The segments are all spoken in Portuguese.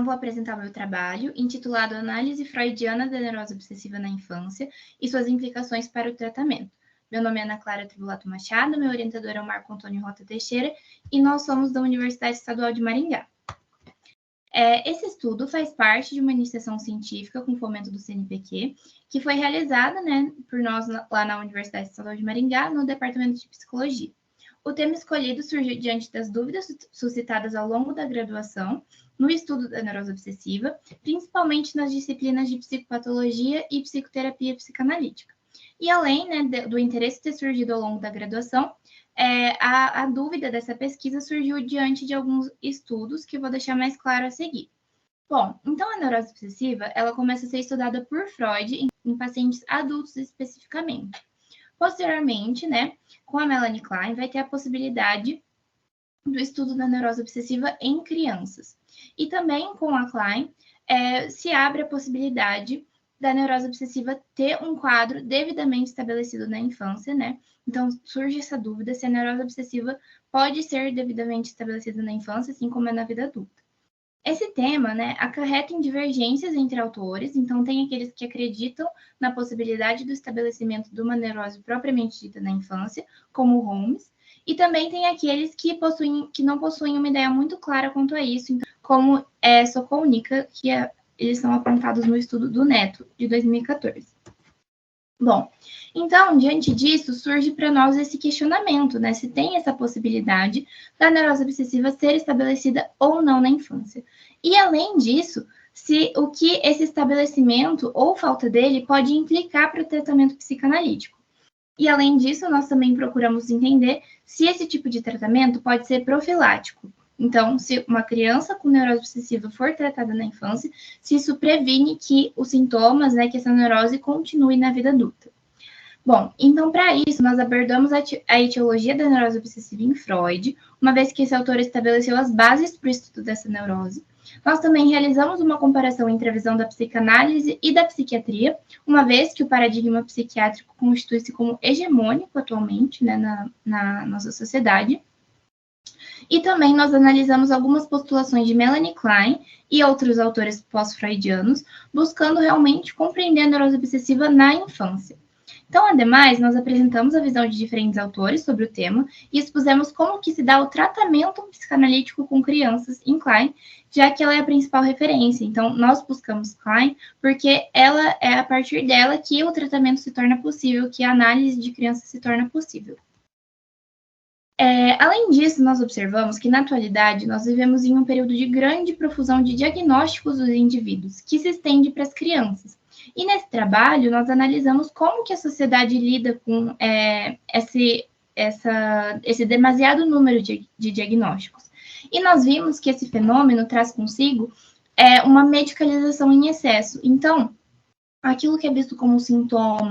Vou apresentar o meu trabalho, intitulado Análise Freudiana da Neurose Obsessiva na Infância e suas implicações para o tratamento. Meu nome é Ana Clara Tribulato Machado, meu orientador é o Marco Antônio Rota Teixeira e nós somos da Universidade Estadual de Maringá. Esse estudo faz parte de uma iniciação científica com fomento do CNPq, que foi realizada por nós lá na Universidade Estadual de Maringá, no Departamento de Psicologia. O tema escolhido surgiu diante das dúvidas suscitadas ao longo da graduação no estudo da neurose obsessiva, principalmente nas disciplinas de psicopatologia e psicoterapia psicanalítica. E além do interesse ter surgido ao longo da graduação, a dúvida dessa pesquisa surgiu diante de alguns estudos que eu vou deixar mais claro a seguir. Bom, então a neurose obsessiva, ela começa a ser estudada por Freud em pacientes adultos especificamente. Posteriormente, com a Melanie Klein, vai ter a possibilidade do estudo da neurose obsessiva em crianças. E também com a Klein, se abre a possibilidade da neurose obsessiva ter um quadro devidamente estabelecido na infância, Então, surge essa dúvida se a neurose obsessiva pode ser devidamente estabelecida na infância, assim como é na vida adulta. Esse tema, acarreta em divergências entre autores, então tem aqueles que acreditam na possibilidade do estabelecimento de uma neurose propriamente dita na infância, como Holmes, e também tem aqueles que não possuem uma ideia muito clara quanto a isso, então, como Sokolnica, que eles são apontados no estudo do Neto, de 2014. Bom, então, diante disso, surge para nós esse questionamento, se tem essa possibilidade da neurose obsessiva ser estabelecida ou não na infância. E, além disso, o que esse estabelecimento ou falta dele pode implicar para o tratamento psicanalítico. E, além disso, nós também procuramos entender se esse tipo de tratamento pode ser profilático. Então, se uma criança com neurose obsessiva for tratada na infância, se isso previne que os sintomas, que essa neurose continue na vida adulta. Bom, então, para isso, nós abordamos a etiologia da neurose obsessiva em Freud, uma vez que esse autor estabeleceu as bases para o estudo dessa neurose. Nós também realizamos uma comparação entre a visão da psicanálise e da psiquiatria, uma vez que o paradigma psiquiátrico constitui-se como hegemônico atualmente, na nossa sociedade. E também nós analisamos algumas postulações de Melanie Klein e outros autores pós-freudianos, buscando realmente compreender a neurose obsessiva na infância. Então, ademais, nós apresentamos a visão de diferentes autores sobre o tema e expusemos como que se dá o tratamento psicanalítico com crianças em Klein, já que ela é a principal referência. Então, nós buscamos Klein porque ela é a partir dela que o tratamento se torna possível, que a análise de crianças se torna possível. Além disso, nós observamos que, na atualidade, nós vivemos em um período de grande profusão de diagnósticos dos indivíduos, que se estende para as crianças. E nesse trabalho, nós analisamos como que a sociedade lida com esse demasiado número de diagnósticos. E nós vimos que esse fenômeno traz consigo uma medicalização em excesso. Então, aquilo que é visto como sintoma,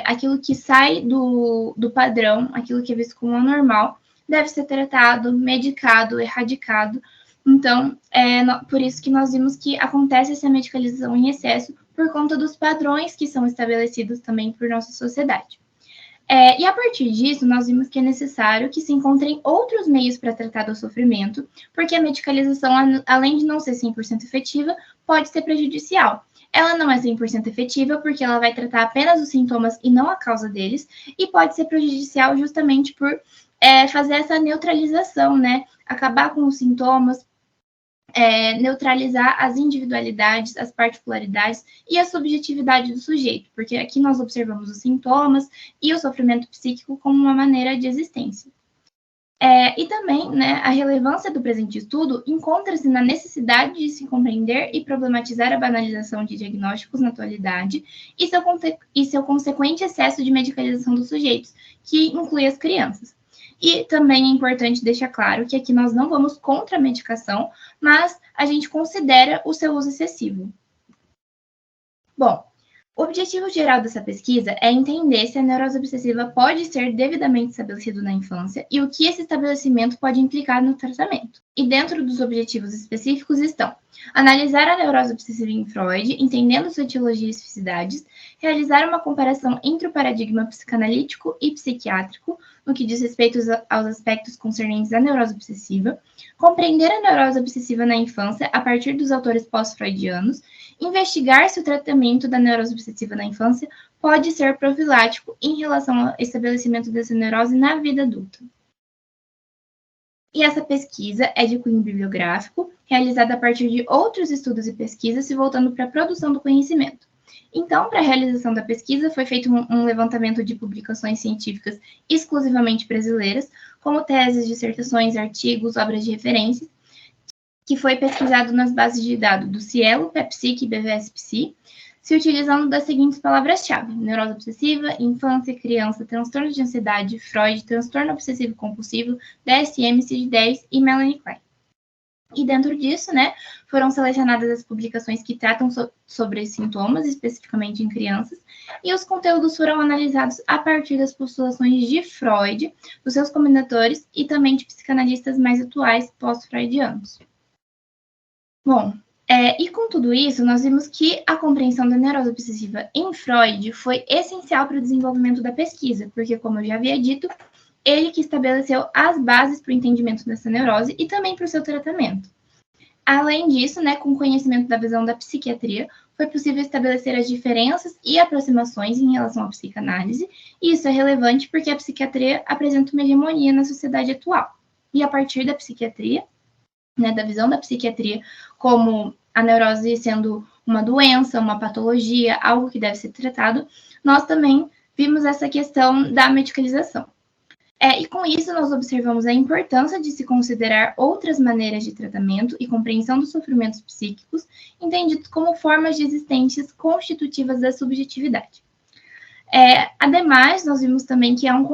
aquilo que sai do padrão, aquilo que é visto como anormal, deve ser tratado, medicado, erradicado. Então, por isso que nós vimos que acontece essa medicalização em excesso por conta dos padrões que são estabelecidos também por nossa sociedade. E a partir disso, nós vimos que é necessário que se encontrem outros meios para tratar do sofrimento, porque a medicalização, além de não ser 100% efetiva, pode ser prejudicial. Ela não é 100% efetiva porque ela vai tratar apenas os sintomas e não a causa deles, e pode ser prejudicial justamente por fazer essa neutralização, acabar com os sintomas, neutralizar as individualidades, as particularidades e a subjetividade do sujeito, porque aqui nós observamos os sintomas e o sofrimento psíquico como uma maneira de existência. E também, a relevância do presente estudo encontra-se na necessidade de se compreender e problematizar a banalização de diagnósticos na atualidade e seu consequente excesso de medicalização dos sujeitos, que inclui as crianças. E também é importante deixar claro que aqui nós não vamos contra a medicação, mas a gente considera o seu uso excessivo. Bom, o objetivo geral dessa pesquisa é entender se a neurose obsessiva pode ser devidamente estabelecido na infância e o que esse estabelecimento pode implicar no tratamento. E dentro dos objetivos específicos estão Analisar a neurose obsessiva em Freud, entendendo sua etiologia e especificidades, realizar uma comparação entre o paradigma psicanalítico e psiquiátrico, no que diz respeito aos aspectos concernentes à neurose obsessiva, compreender a neurose obsessiva na infância a partir dos autores pós-freudianos, investigar se o tratamento da neurose obsessiva na infância pode ser profilático em relação ao estabelecimento dessa neurose na vida adulta. E essa pesquisa é de cunho bibliográfico, realizada a partir de outros estudos e pesquisas se voltando para a produção do conhecimento. Então, para a realização da pesquisa, foi feito um levantamento de publicações científicas exclusivamente brasileiras, como teses, dissertações, artigos, obras de referência, que foi pesquisado nas bases de dados do Cielo, PEPSIC e BVS-Psi, se utilizando das seguintes palavras-chave: neurose obsessiva, infância, criança, transtorno de ansiedade, Freud, transtorno obsessivo-compulsivo, DSM, CID-10 e Melanie Klein. E dentro disso, né, foram selecionadas as publicações que tratam sobre sintomas, especificamente em crianças, e os conteúdos foram analisados a partir das postulações de Freud, dos seus combinadores e também de psicanalistas mais atuais, pós-freudianos. Bom, e com tudo isso, nós vimos que a compreensão da neurose obsessiva em Freud foi essencial para o desenvolvimento da pesquisa, porque, como eu já havia dito, ele que estabeleceu as bases para o entendimento dessa neurose e também para o seu tratamento. Além disso, né, com o conhecimento da visão da psiquiatria, foi possível estabelecer as diferenças e aproximações em relação à psicanálise, e isso é relevante porque a psiquiatria apresenta uma hegemonia na sociedade atual. E a partir da psiquiatria, né, da visão da psiquiatria como a neurose sendo uma doença, uma patologia, algo que deve ser tratado, nós também vimos essa questão da medicalização. E com isso, nós observamos a importância de se considerar outras maneiras de tratamento e compreensão dos sofrimentos psíquicos, entendidos como formas de existências constitutivas da subjetividade. Ademais, nós vimos também que há um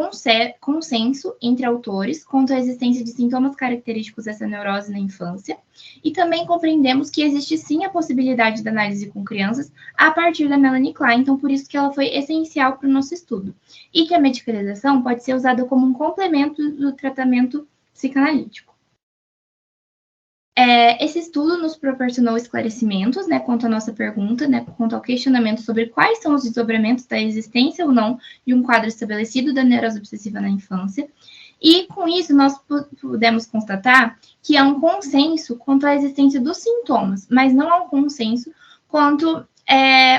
consenso entre autores quanto à existência de sintomas característicos dessa neurose na infância, e também compreendemos que existe sim a possibilidade da análise com crianças a partir da Melanie Klein, então por isso que ela foi essencial para o nosso estudo, e que a medicalização pode ser usada como um complemento do tratamento psicanalítico. Esse estudo nos proporcionou esclarecimentos, né, quanto à nossa pergunta, né, quanto ao questionamento sobre quais são os desdobramentos da existência ou não de um quadro estabelecido da neurose obsessiva na infância. E, com isso, nós pudemos constatar que há um consenso quanto à existência dos sintomas, mas não há um consenso quanto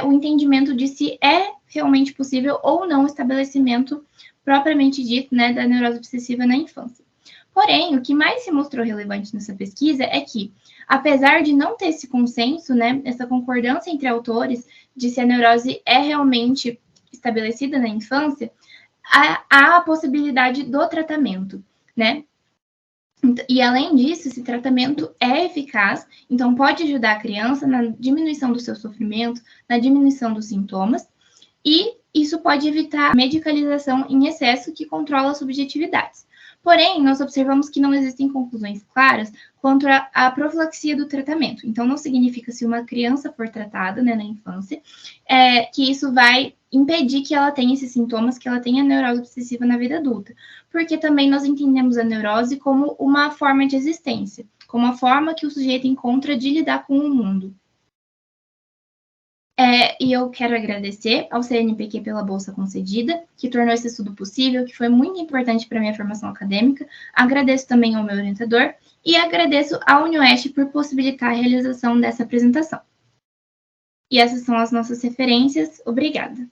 o entendimento de se é realmente possível ou não o estabelecimento propriamente dito, né, da neurose obsessiva na infância. Porém, o que mais se mostrou relevante nessa pesquisa é que, apesar de não ter esse consenso, né, essa concordância entre autores de se a neurose é realmente estabelecida na infância, há a possibilidade do tratamento, né? E, além disso, esse tratamento é eficaz, então pode ajudar a criança na diminuição do seu sofrimento, na diminuição dos sintomas, e isso pode evitar a medicalização em excesso que controla as subjetividades. Porém, nós observamos que não existem conclusões claras quanto à profilaxia do tratamento. Então, não significa se uma criança for tratada, né, na infância, que isso vai impedir que ela tenha esses sintomas, que ela tenha neurose obsessiva na vida adulta. Porque também nós entendemos a neurose como uma forma de existência, como uma forma que o sujeito encontra de lidar com o mundo. E eu quero agradecer ao CNPq pela bolsa concedida, que tornou esse estudo possível, que foi muito importante para a minha formação acadêmica. Agradeço também ao meu orientador e agradeço à UniOeste por possibilitar a realização dessa apresentação. E essas são as nossas referências. Obrigada.